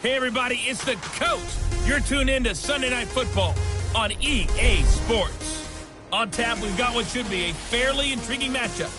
Hey, everybody, it's the coach. You're tuned in to Sunday Night Football on EA Sports. On tap, we've got what should be a fairly intriguing matchup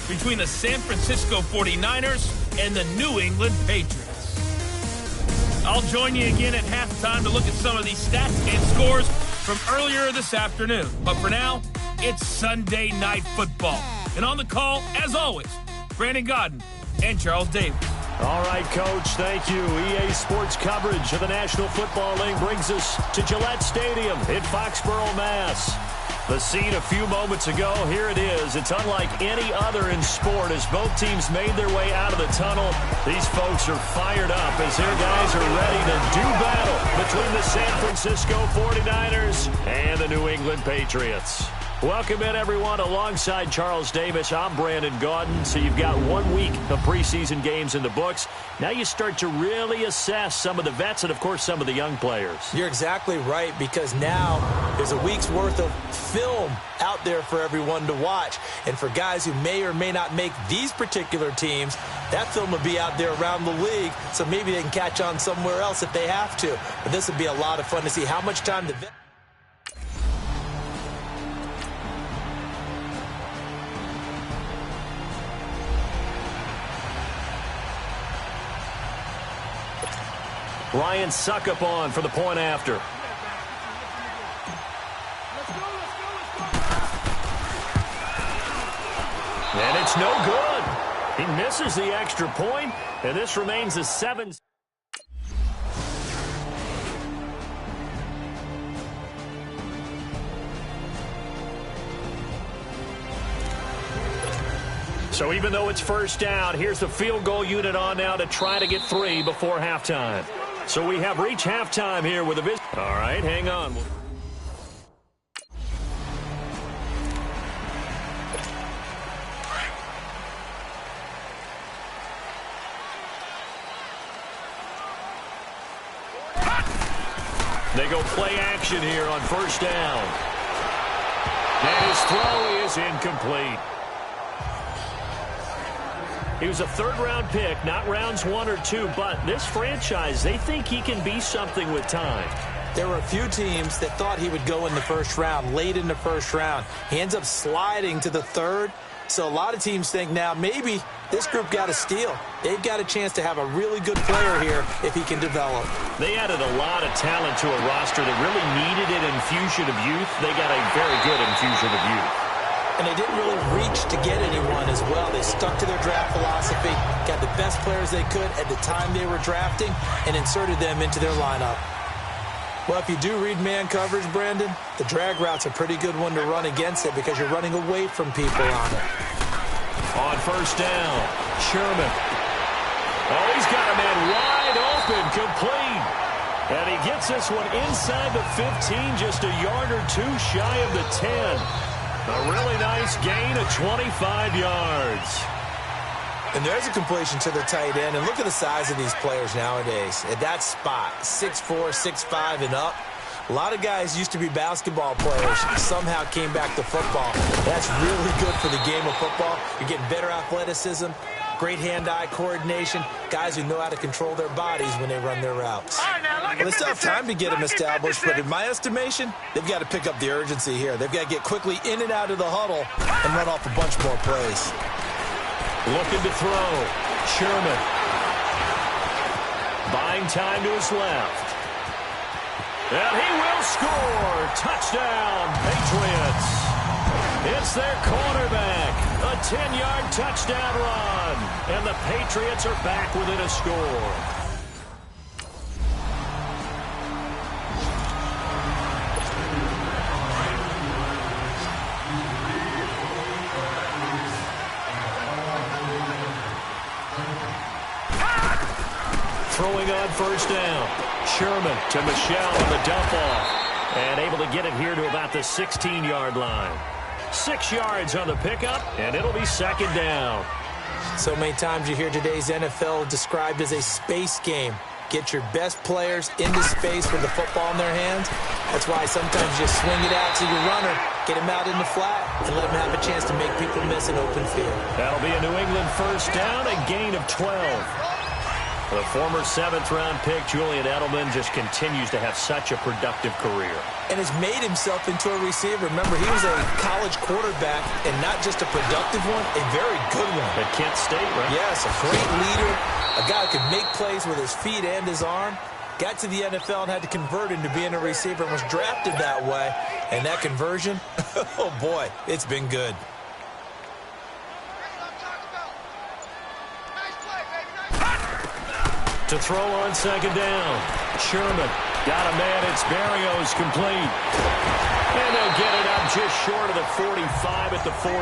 between the San Francisco 49ers and the New England Patriots. I'll join you again at halftime to look at some of these stats and scores from earlier this afternoon. But for now, it's Sunday Night Football. And on the call, as always, Brandon Godden and Charles Davis. All right, Coach, thank you. EA Sports coverage of the National Football League brings us to Gillette Stadium in Foxborough, Mass. The scene a few moments ago, here it is. It's unlike any other in sport as both teams made their way out of the tunnel. These folks are fired up as their guys are ready to do battle between the San Francisco 49ers and the New England Patriots. Welcome in, everyone. Alongside Charles Davis, I'm Brandon Gaudin. So you've got 1 week of preseason games in the books. Now you start to really assess some of the vets and, of course, some of the young players. You're exactly right, because now there's a week's worth of film out there for everyone to watch. And for guys who may or may not make these particular teams, that film will be out there around the league, so maybe they can catch on somewhere else if they have to. But this would be a lot of fun to see how much time the vet... Ryan Suckup on for the point after. And it's no good. He misses the extra point, and this remains a 7. So even though it's first down, here's the field goal unit on now to try to get 3 before halftime. So we have reached halftime here with a visit. All right, hang on. They go play action here on first down. And his throw is incomplete. He was a third-round pick, not rounds 1 or 2, but this franchise, they think he can be something with time. There were a few teams that thought he would go in the first round, late in the first round. He ends up sliding to the third, so a lot of teams think now maybe this group got a steal. They've got a chance to have a really good player here if he can develop. They added a lot of talent to a roster that really needed an infusion of youth. They got a very good infusion of youth. And they didn't really reach to get anyone as well. They stuck to their draft philosophy, got the best players they could at the time they were drafting, and inserted them into their lineup. Well, if you do read man coverage, Brandon, the drag route's a pretty good one to run against it because you're running away from people on it. On first down, Sherman. Oh, he's got a man wide open, complete. And he gets this one inside the 15, just a yard or 2 shy of the 10. A really nice gain of 25 yards. And there's a completion to the tight end. And look at the size of these players nowadays. At that spot, 6'4", 6'5", and up. A lot of guys used to be basketball players, somehow came back to football. That's really good for the game of football. You're getting better athleticism, great hand-eye coordination, guys who know how to control their bodies when they run their routes. Well, they still have time to get them established, but in my estimation, they've got to pick up the urgency here. They've got to get quickly in and out of the huddle and run off a bunch more plays. Looking to throw. Sherman. Buying time to his left. And he will score. Touchdown, Patriots. It's their quarterback. A 10-yard touchdown run. And the Patriots are back within a score. Throwing on first down. Sherman to Michel on the dump off. And able to get it here to about the 16-yard line. 6 yards on the pickup, and it'll be second down. So many times you hear today's NFL described as a space game. Get your best players into space with the football in their hands. That's why sometimes you just swing it out to your runner, get him out in the flat, and let him have a chance to make people miss an open field. That'll be a New England first down, a gain of 12. The former 7th-round pick, Julian Edelman, just continues to have such a productive career. And has made himself into a receiver. Remember, he was a college quarterback, and not just a productive one, a very good one. At Kent State, right? Yes, a great leader, a guy who could make plays with his feet and his arm. Got to the NFL and had to convert into being a receiver and was drafted that way. And that conversion, oh boy, it's been good. To throw on 2nd down. Sherman got a man. It's Berrios complete. And they'll get it up just short of the 45 at the 44.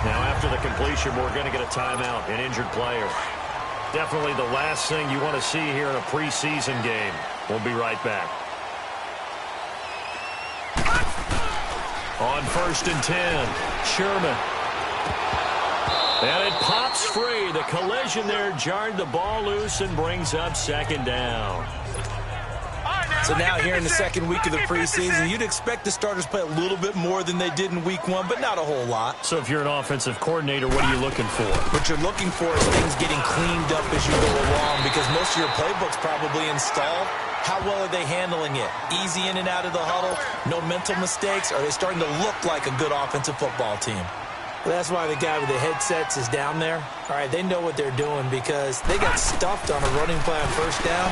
Now after the completion, we're going to get a timeout, an injured player. Definitely the last thing you want to see here in a preseason game. We'll be right back. On 1st and 10, Sherman. And it pops free. The collision there jarred the ball loose and brings up 2nd down. So now here in the 2nd week of the preseason, you'd expect the starters play a little bit more than they did in week 1, but not a whole lot. So if you're an offensive coordinator, what are you looking for? What you're looking for is things getting cleaned up as you go along, because most of your playbook's probably installed. How well are they handling it? Easy in and out of the huddle? No mental mistakes? Are they starting to look like a good offensive football team? Well, that's why the guy with the headsets is down there. All right, they know what they're doing because they got stuffed on a running play on 1st down.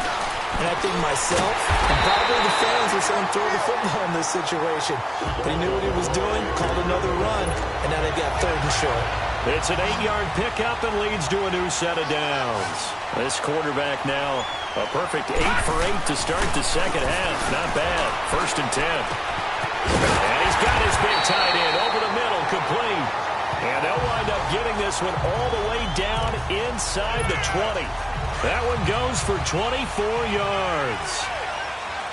And I think myself and probably the fans were saying throw the football in this situation. But he knew what he was doing, called another run, and now they've got 3rd and short. It's an 8-yard pickup and leads to a new set of downs. This quarterback now a perfect 8 for 8 to start the 2nd half. Not bad. 1st and 10. And he's got his big tight end over the middle, complete. And they'll wind up getting this one all the way down inside the 20. That one goes for 24 yards.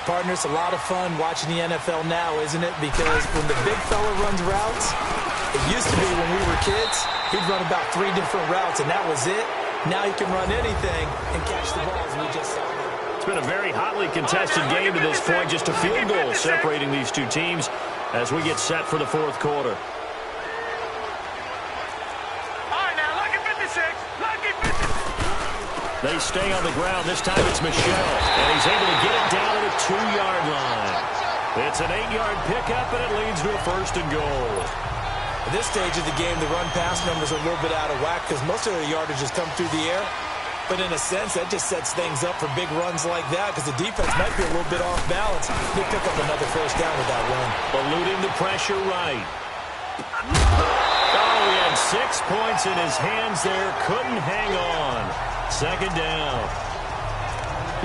Partner, it's a lot of fun watching the NFL now, isn't it? Because when the big fella runs routes, it used to be when we were kids, he'd run about 3 different routes, and that was it. Now he can run anything and catch the ball, as we just saw. It's been a very hotly contested game to this point. Just a field goal separating these two teams as we get set for the 4th quarter. They stay on the ground. This time it's Michel. And he's able to get it down to the 2-yard line. It's an 8-yard pickup, and it leads to a 1st and goal. At this stage of the game, the run-pass numbers are a little bit out of whack because most of their yardage has come through the air. But in a sense, that just sets things up for big runs like that because the defense might be a little bit off balance. They pick up another 1st down with that run. Eluding the pressure right. Oh, he had 6 points in his hands there. Couldn't hang on. 2nd down.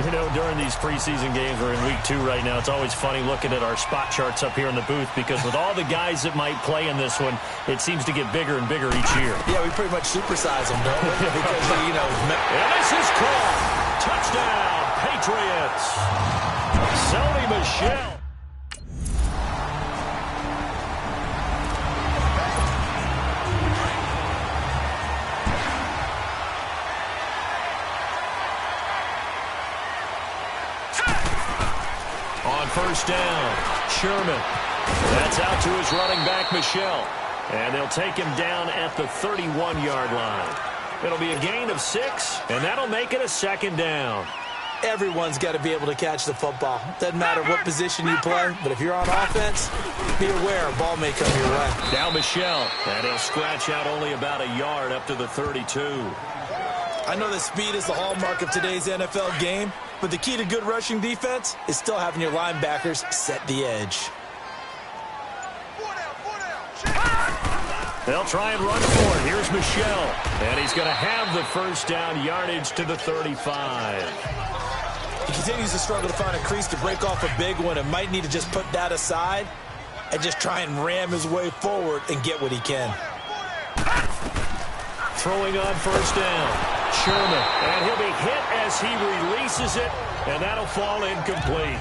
You know, during these preseason games, we're in week 2 right now, it's always funny looking at our spot charts up here in the booth because with all the guys that might play in this one, it seems to get bigger and bigger each year. Yeah, we pretty much supersize them, don't we? Because, you know... And this is caught. Touchdown, Patriots. Sony Michel. On 1st down, Sherman. That's out to his running back, Michel. And they'll take him down at the 31-yard line. It'll be a gain of 6, and that'll make it a 2nd down. Everyone's got to be able to catch the football. Doesn't matter what position you play, but if you're on offense, be aware a ball may come your way. Now Michel, and he'll scratch out only about a yard up to the 32. I know that speed is the hallmark of today's NFL game, but the key to good rushing defense is still having your linebackers set the edge. They'll try and run for it. Here's Michel, and he's going to have the 1st down yardage to the 35. He continues to struggle to find a crease to break off a big one and might need to just put that aside and just try and ram his way forward and get what he can. Throwing on 1st down, Sherman, and he'll be hit as he releases it, and that'll fall incomplete.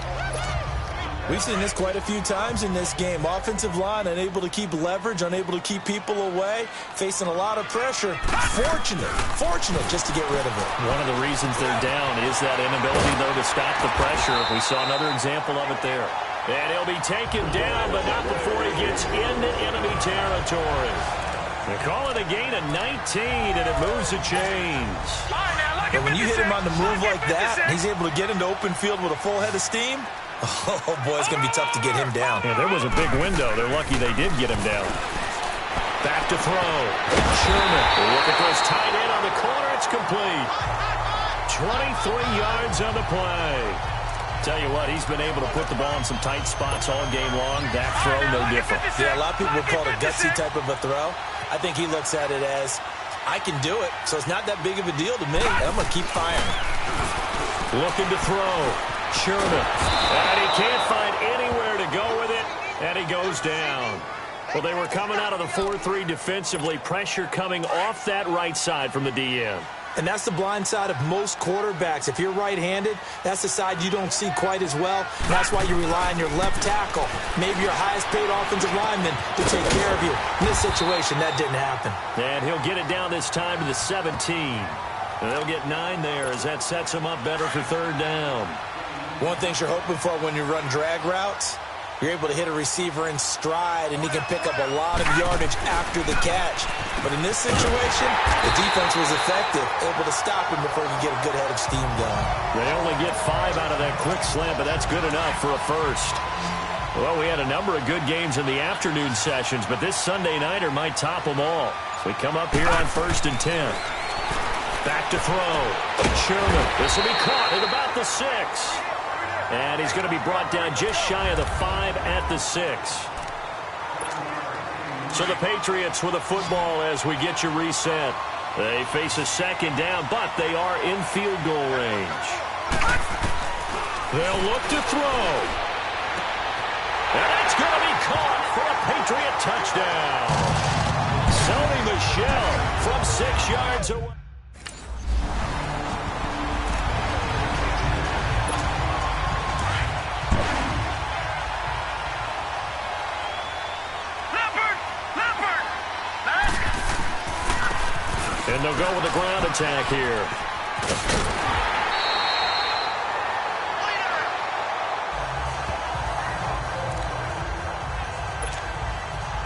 We've seen this quite a few times in this game. Offensive line unable to keep leverage, unable to keep people away, facing a lot of pressure. Fortunate just to get rid of it. One of the reasons they're down is that inability, though, to stop the pressure. We saw another example of it there. And he'll be taken down, but not before he gets into enemy territory. They call it a gain of 19, and it moves the chains. All right, now look And when you hit him on the move like that, and he's able to get into open field with a full head of steam, oh, boy, it's going to be tough to get him down. Yeah, there was a big window. They're lucky they did get him down. Back to throw. Sherman looking for his tight end on the corner. It's complete. 23 yards on the play. Tell you what, he's been able to put the ball in some tight spots all game long. That throw, no different. Yeah, a lot of people would call it a gutsy type of a throw. I think he looks at it as, I can do it, so it's not that big of a deal to me. I'm going to keep firing. Looking to throw. Sherman. And he can't find anywhere to go with it, and he goes down. Well, they were coming out of the 4-3 defensively. Pressure coming off that right side from the DN. And that's the blind side of most quarterbacks. If you're right-handed, that's the side you don't see quite as well. And that's why you rely on your left tackle, maybe your highest-paid offensive lineman, to take care of you. In this situation, that didn't happen. And he'll get it down this time to the 17. And they'll get 9 there as that sets him up better for third down. One thing you're hoping for when you run drag routes, you're able to hit a receiver in stride, and he can pick up a lot of yardage after the catch. But in this situation, the defense was effective, able to stop him before he could get a good head of steam going. They only get 5 out of that quick slant, but that's good enough for a first. Well, we had a number of good games in the afternoon sessions, but this Sunday nighter might top them all. So we come up here on 1st and 10. Back to throw. Sherman. This will be caught at about the 6. And he's going to be brought down just shy of the 5 at the 6. So the Patriots with a football as we get you reset. They face a second down, but they are in field goal range. They'll look to throw. And it's going to be caught for a Patriot touchdown. Sony Michel from 6 yards away. And they'll go with a ground attack here.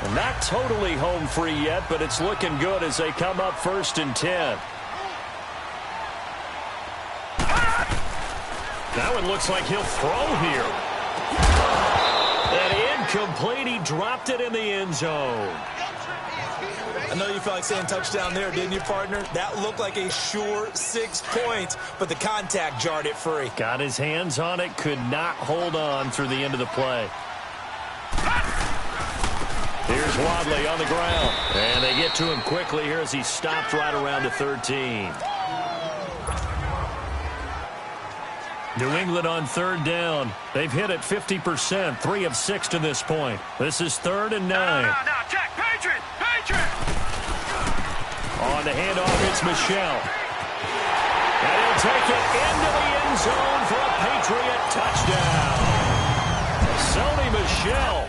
And not totally home free yet, but it's looking good as they come up 1st and 10. Now it looks like he'll throw here. And incomplete. He dropped it in the end zone. I know you felt like saying touchdown there, didn't you, partner? That looked like a sure 6 points, but the contact jarred it free. Got his hands on it, could not hold on through the end of the play. Here's Wadley on the ground. And they get to him quickly here as he stopped right around the 13. New England on 3rd down. They've hit it 50%, 3 of 6 to this point. This is 3rd and 9. No, Jack, Patriot! On the handoff, it's Michel. And he'll take it into the end zone for a Patriot touchdown. Sony Michel.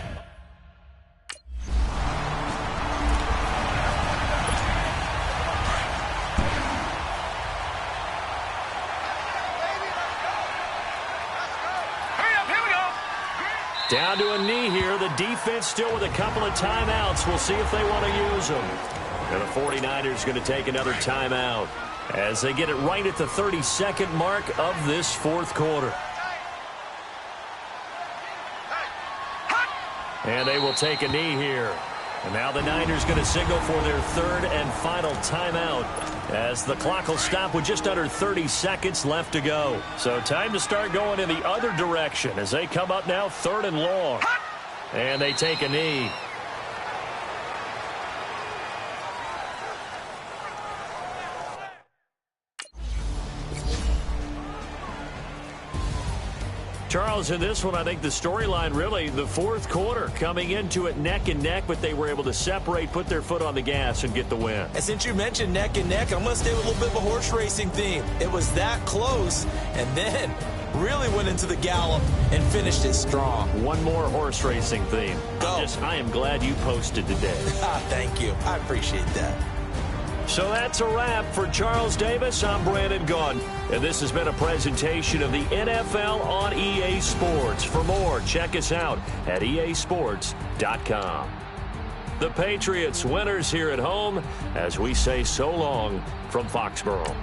Down to a knee here. The defense still with a couple of timeouts. We'll see if they want to use them. And the 49ers going to take another timeout as they get it right at the 32nd mark of this 4th quarter. And they will take a knee here. And now the Niners going to signal for their 3rd and final timeout as the clock will stop with just under 30 seconds left to go. So time to start going in the other direction as they come up now 3rd and long. And they take a knee. Charles, in this one, I think the storyline really, the 4th quarter, coming into it neck and neck, but they were able to separate, put their foot on the gas, and get the win. And since you mentioned neck and neck, I'm going to stay with a little bit of a horse racing theme. It was that close, and then really went into the gallop and finished it strong. One more horse racing theme. Go. I am glad you posted today. Thank you. I appreciate that. So that's a wrap for Charles Davis. I'm Brandon Gaudin, and this has been a presentation of the NFL on EA Sports. For more, check us out at easports.com. The Patriots winners here at home as we say so long from Foxborough.